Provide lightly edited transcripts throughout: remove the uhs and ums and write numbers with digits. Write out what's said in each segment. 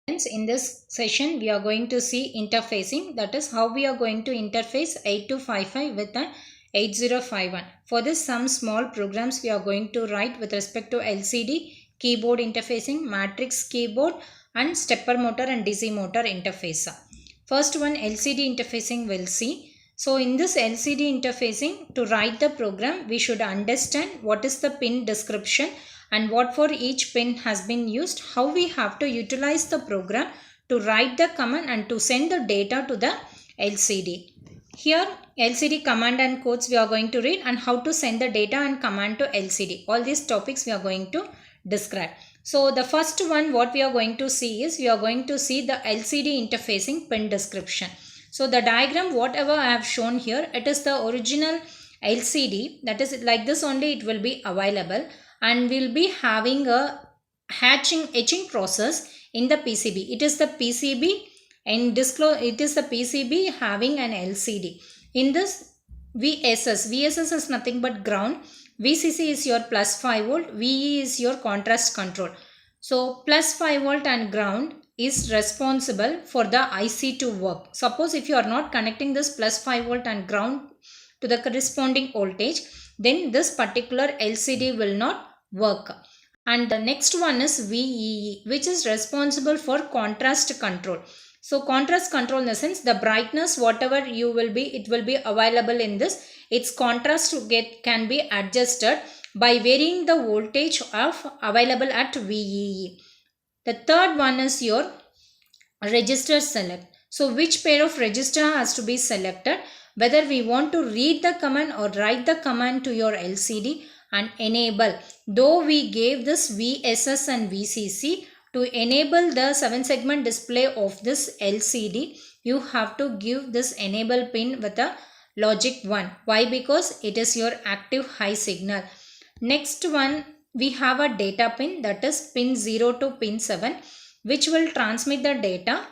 In this session we are going to see interfacing, that is how we are going to interface 8255 with an 8051. For this some small programs we are going to write with respect to LCD, keyboard interfacing, matrix keyboard and stepper motor and DC motor interface. First one LCD interfacing we'll see. So in this LCD interfacing, to write the program we should understand what is the pin description and what for each pin has been used, how we have to utilize the program to write the command and to send the data to the LCD. Here LCD command and codes we are going to read and how to send the data and command to LCD. All these topics we are going to describe. So the first one what we are going to see is, we are going to see the LCD interfacing pin description. So the diagram whatever I have shown here, it is the original LCD, that is like this only it will be available, and we'll be having a etching process in the PCB. It is the PCB and it is the PCB having an LCD. In this VSS is nothing but ground, VCC is your plus 5 volt, VE is your contrast control. So plus 5 volt and ground is responsible for the IC to work. Suppose if you are not connecting this plus 5 volt and ground to the corresponding voltage, then this particular LCD will not work. And the next one is VEE, which is responsible for contrast control. So contrast control in the sense the brightness whatever you will be, it will be available in this. Its contrast can be adjusted by varying the voltage of available at VEE. The third one is your register select. So which pair of register has to be selected, whether we want to read the command or write the command to your LCD, and enable. Though we gave this VSS and VCC, to enable the 7-segment display of this LCD, you have to give this enable pin with a logic 1. Why? Because it is your active high signal. Next one, we have a data pin, that is pin 0 to pin 7, which will transmit the data.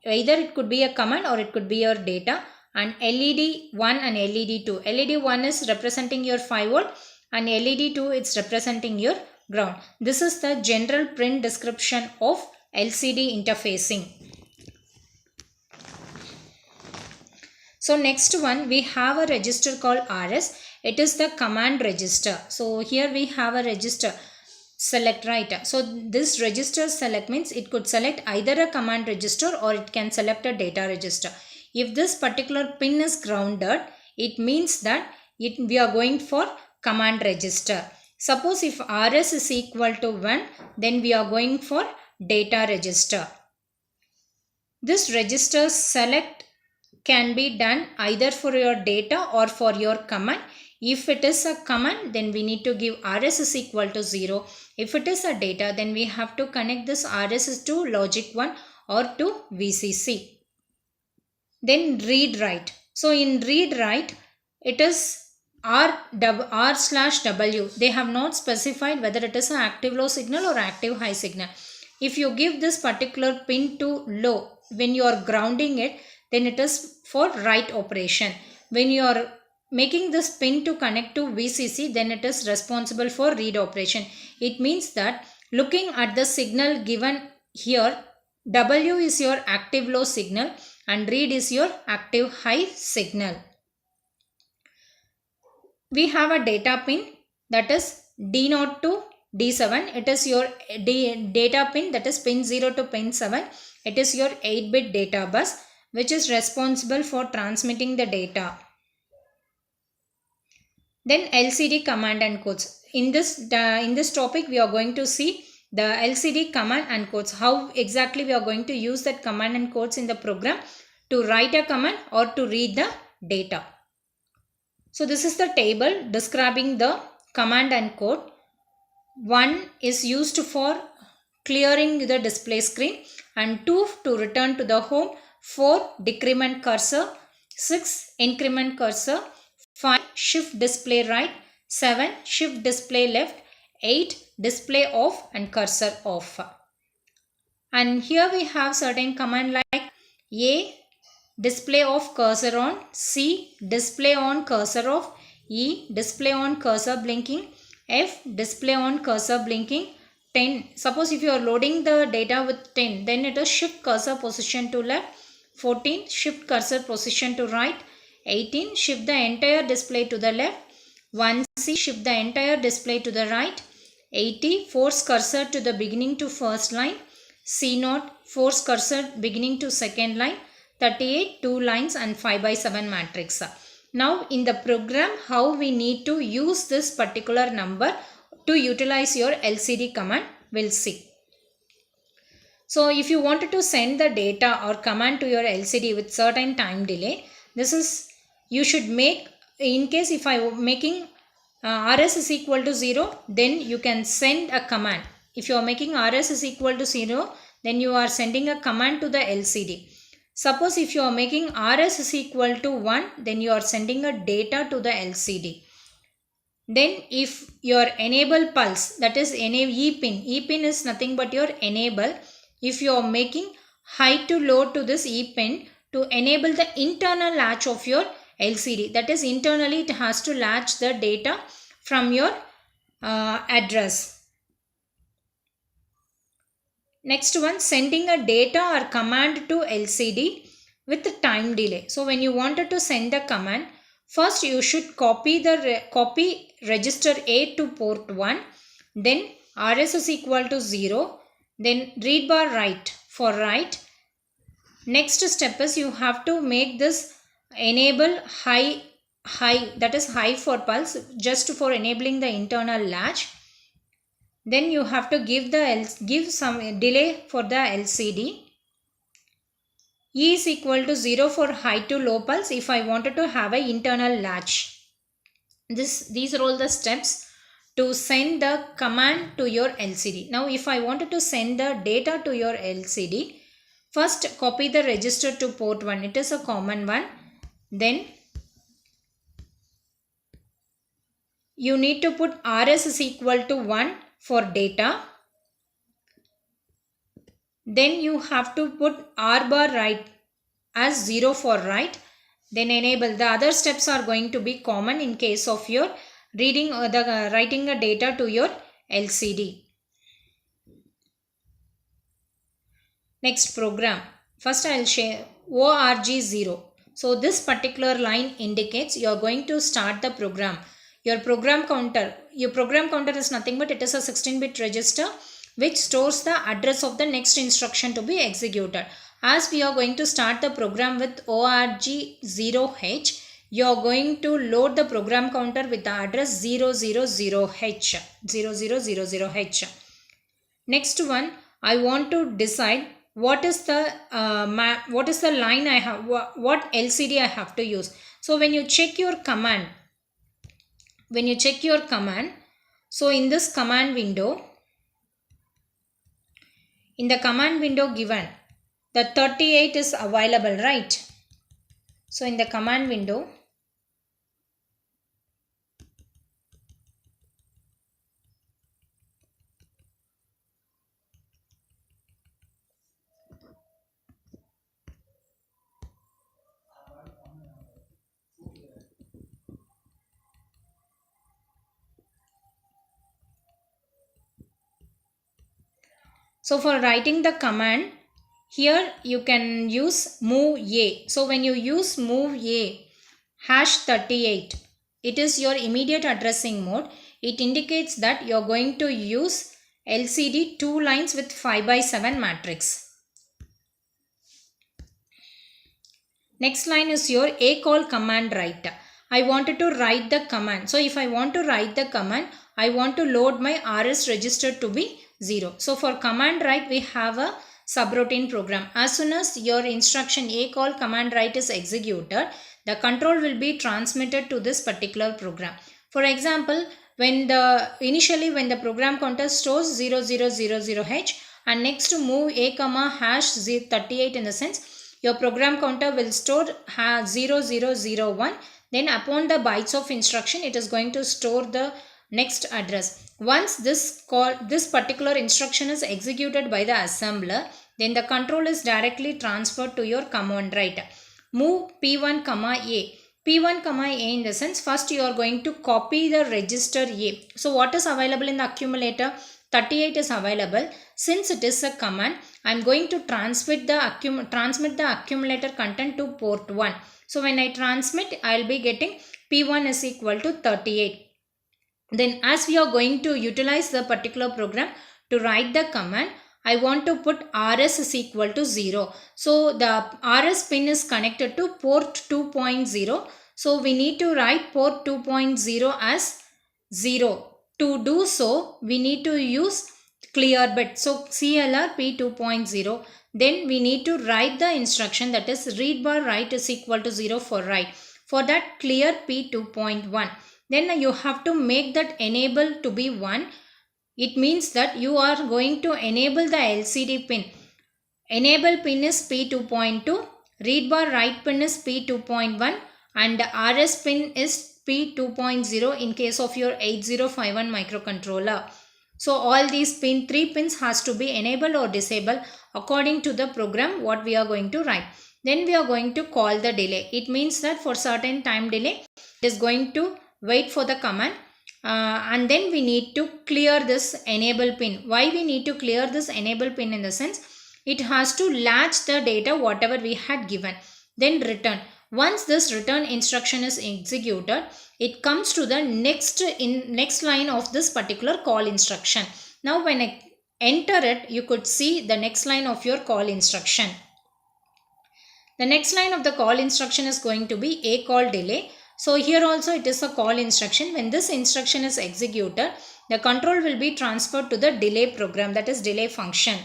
Either it could be a command or it could be your data. And LED 1 and LED 2. LED 1 is representing your 5 volt and LED 2 it's representing your ground. This is the general print description of LCD interfacing. So next one, we have a register called RS. It is the command register. So here we have a register select, right? So this register select means it could select either a command register or it can select a data register. If this particular pin is grounded, it means that we are going for command register. Suppose if RS is equal to 1, then we are going for data register. This register select can be done either for your data or for your command. If it is a command, then we need to give RS is equal to 0. If it is a data, then we have to connect this RS to logic 1 or to VCC. Then read write. So in read write, it is R/W. They have not specified whether it is an active low signal or active high signal. If you give this particular pin to low, when you are grounding it, then it is for write operation. When you are making this pin to connect to VCC, then it is responsible for read operation. It means that looking at the signal given here, W is your active low signal and read is your active high signal. We have a data pin, that is D0 to D7. It is your data pin, that is pin 0 to pin 7. It is your 8-bit data bus which is responsible for transmitting the data. Then LCD command and codes. In this topic we are going to see the LCD command and codes. How exactly we are going to use that command and codes in the program to write a command or to read the data. So this is the table describing the command and code. 1 is used for clearing the display screen, and 2 to return to the home, 4 decrement cursor, 6 increment cursor, 5 shift display right, 7 shift display left, 8 display off and cursor off. And here we have certain command like A display off cursor on, C display on cursor off, E display on cursor blinking, F display on cursor blinking, 10, suppose if you are loading the data with 10, then it is shift cursor position to left. 14, shift cursor position to right. 18, shift the entire display to the left. 1C, shift the entire display to the right. 80, force cursor to the beginning to first line. C0, force cursor beginning to second line. 38, 2 lines and 5 by 7 matrix. Now in the program, how we need to use this particular number to utilize your LCD command, we'll see. So if you wanted to send the data or command to your LCD with certain time delay, this is, you should make, in case if I am making RS is equal to 0, then you can send a command. If you are making RS is equal to 0, then you are sending a command to the LCD. Suppose if you are making RS is equal to 1, then you are sending a data to the LCD. Then if your enable pulse, that is E pin is nothing but your enable. If you are making high to low to this E pin to enable the internal latch of your LCD, that is internally it has to latch the data from your address. Next one, sending a data or command to LCD with time delay. So when you wanted to send the command, first you should copy register A to port 1, then RS is equal to 0, then read bar write for write. Next step is you have to make this enable high, that is high for pulse, just for enabling the internal latch. Then you have to give some delay for the LCD. E is equal to 0 for high to low pulse if I wanted to have an internal latch. These are all the steps to send the command to your LCD. Now if I wanted to send the data to your LCD, first copy the register to port 1. It is a common one. Then you need to put RS is equal to 1 for data. Then you have to put R bar write as 0 for write. Then enable. The other steps are going to be common in case of your reading or writing a data to your LCD. Next program. First I will share ORG0. So this particular line indicates you are going to start the program. Your program counter is nothing but it is a 16-bit register which stores the address of the next instruction to be executed. As we are going to start the program with ORG0H, you are going to load the program counter with the address 000H. 0000H. Next one, I want to decide what is the line I have, what LCD I have to use. So when you check your command, so in this command window, in the command window given, the 38 is available, right? So in the command window, so for writing the command, here you can use move A. So when you use move A #38, it is your immediate addressing mode. It indicates that you are going to use LCD 2 lines with 5 by 7 matrix. Next line is your ACALL command write. I wanted to write the command. So if I want to write the command, I want to load my RS register to be 0. So for command write, we have a subroutine program. As soon as your instruction ACALL command write is executed, the control will be transmitted to this particular program. For example, initially when the program counter stores 0000H and next to move A comma #38, in the sense your program counter will store 0001. Then upon the bytes of instruction, it is going to store the next address. Once this particular instruction is executed by the assembler, then the control is directly transferred to your command write. Move P1 comma A. P1 comma A, in the sense, first you are going to copy the register A. So what is available in the accumulator? 38 is available. Since it is a command, I am going to transmit the accumulator content to port 1. So when I transmit, I will be getting P1 is equal to 38. Then as we are going to utilize the particular program to write the command, I want to put RS is equal to 0. So the RS pin is connected to port 2.0. So we need to write port 2.0 as 0. To do so, we need to use clear bit. So CLR P2.0. Then we need to write the instruction, that is read bar write is equal to 0 for write. For that, clear P2.1. Then you have to make that enable to be 1. It means that you are going to enable the LCD pin. Enable pin is P2.2, read bar write pin is P2.1 and RS pin is P2.0 in case of your 8051 microcontroller. So all these 3 pins has to be enabled or disabled according to the program what we are going to write. Then we are going to call the delay. It means that for certain time delay, it is going to wait for the command. And then we need to clear this enable pin. Why we need to clear this enable pin? In the sense, it has to latch the data whatever we had given. Then return. Once this return instruction is executed, it comes to the next line of this particular call instruction. Now when I enter it, you could see the next line of your call instruction. The next line of the call instruction is going to be a call delay. So here also it is a call instruction. When this instruction is executed, the control will be transferred to the delay program, that is delay function.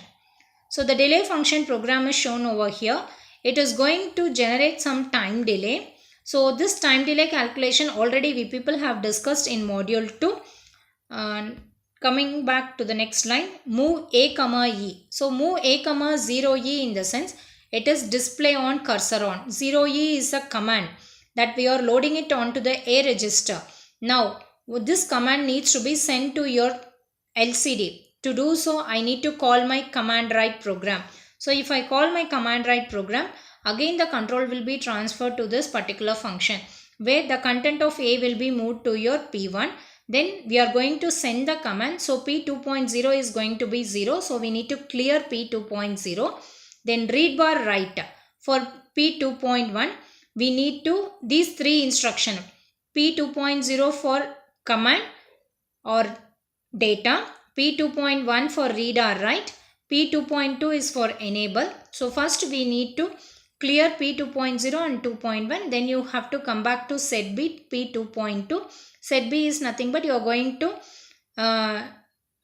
So the delay function program is shown over here. It is going to generate some time delay. So this time delay calculation already we people have discussed in module 2. Coming back to the next line, move A, E. So move A, 0E in the sense it is display on cursor on. 0E is a command that we are loading it onto the A register. Now this command needs to be sent to your LCD. To do so, I need to call my command write program. So if I call my command write program, again the control will be transferred to this particular function where the content of A will be moved to your P1. Then we are going to send the command. So P2.0 is going to be 0. So we need to clear P2.0. Then read bar write. For P2.1, we need to these 3 instructions. P2.0 for command or data. P2.1 for read or write. P2.2 is for enable. So first we need to clear P2.0 and 2.1. Then you have to come back to set bit P2.2. Set B is nothing but you are going to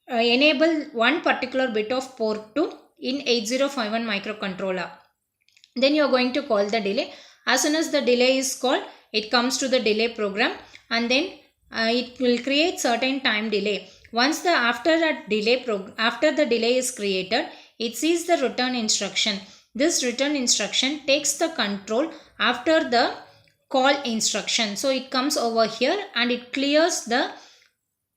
enable one particular bit of port 2 in 8051 microcontroller. Then you are going to call the delay. As soon as the delay is called, it comes to the delay program and then it will create certain time delay. Once after the delay is created, it sees the return instruction. This return instruction takes the control after the call instruction. So it comes over here and it clears the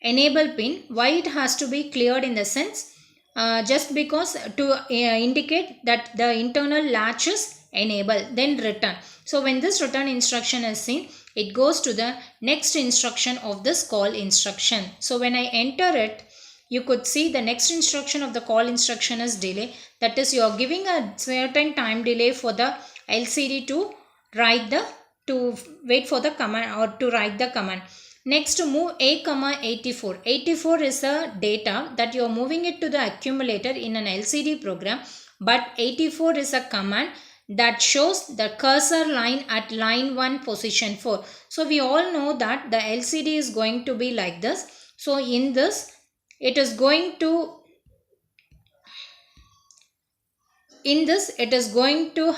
enable pin. Why it has to be cleared? In the sense, just because to indicate that the internal latch is enabled, then return. So when this return instruction is seen, it goes to the next instruction of this call instruction. So when I enter it, you could see the next instruction of the call instruction is delay. That is, you are giving a certain time delay for the LCD to wait for the command or to write the command. Next, to move A, 84. 84 is a data that you are moving it to the accumulator in an LCD program. But 84 is a command that shows the cursor line at line 1 position 4. So we all know that the LCD is going to be like this. So in this, it is going to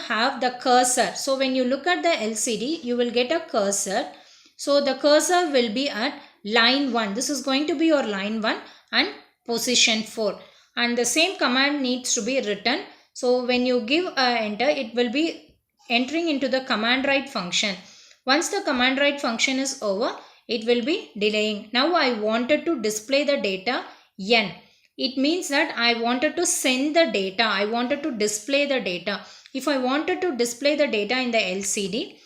have the cursor. So when you look at the LCD, you will get a cursor. So the cursor will be at line 1. This is going to be your line 1 and position 4. And the same command needs to be written. So when you give enter, it will be entering into the command write function. Once the command write function is over, it will be delaying. Now I wanted to display the data N. It means that I wanted to send the data. I wanted to display the data. If I wanted to display the data in the LCD,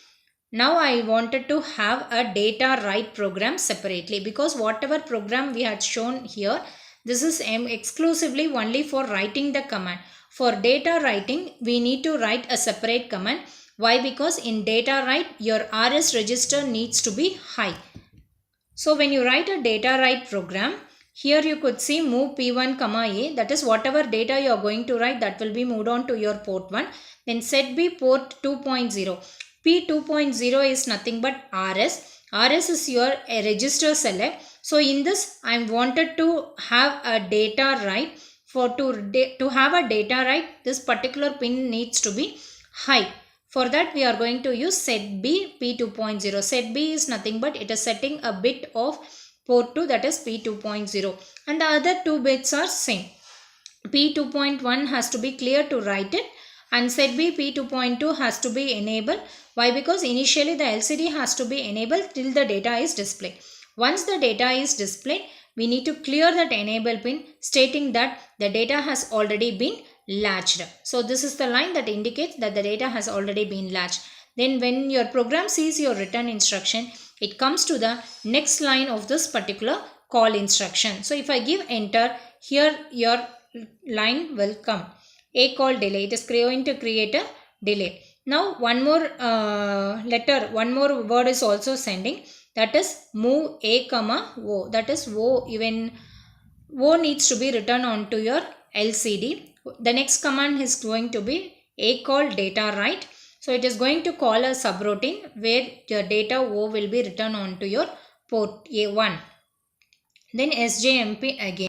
now I wanted to have a data write program separately, because whatever program we had shown here, This is exclusively only for writing the command. For data writing, we need to write a separate command. Why? Because in data write, your RS register needs to be high. So when you write a data write program, here you could see move P1 comma A, that is whatever data you are going to write, that will be moved on to your port 1. Then set B port 2.0. P 2.0 is nothing but RS. RS is your register select. So in this I wanted to have a data write. To have a data write, this particular pin needs to be high. For that we are going to use set B P2.0. Set B is nothing but it is setting a bit of port 2, that is P2.0, and the other two bits are same. P2.1 has to be clear to write it, and set B P2.2 has to be enabled. Why? Because initially the LCD has to be enabled till the data is displayed. Once the data is displayed, we need to clear that enable pin stating that the data has already been latched. So this is the line that indicates that the data has already been latched. Then when your program sees your return instruction, it comes to the next line of this particular call instruction. So if I give enter, here your line will come. A call delay. It is going to create a delay. Now one more one more word is also sending. That is move A comma O. That is O, even O needs to be written onto your LCD. The next command is going to be A call data write. So it is going to call a subroutine where your data O will be written onto your port A1. Then SJMP again.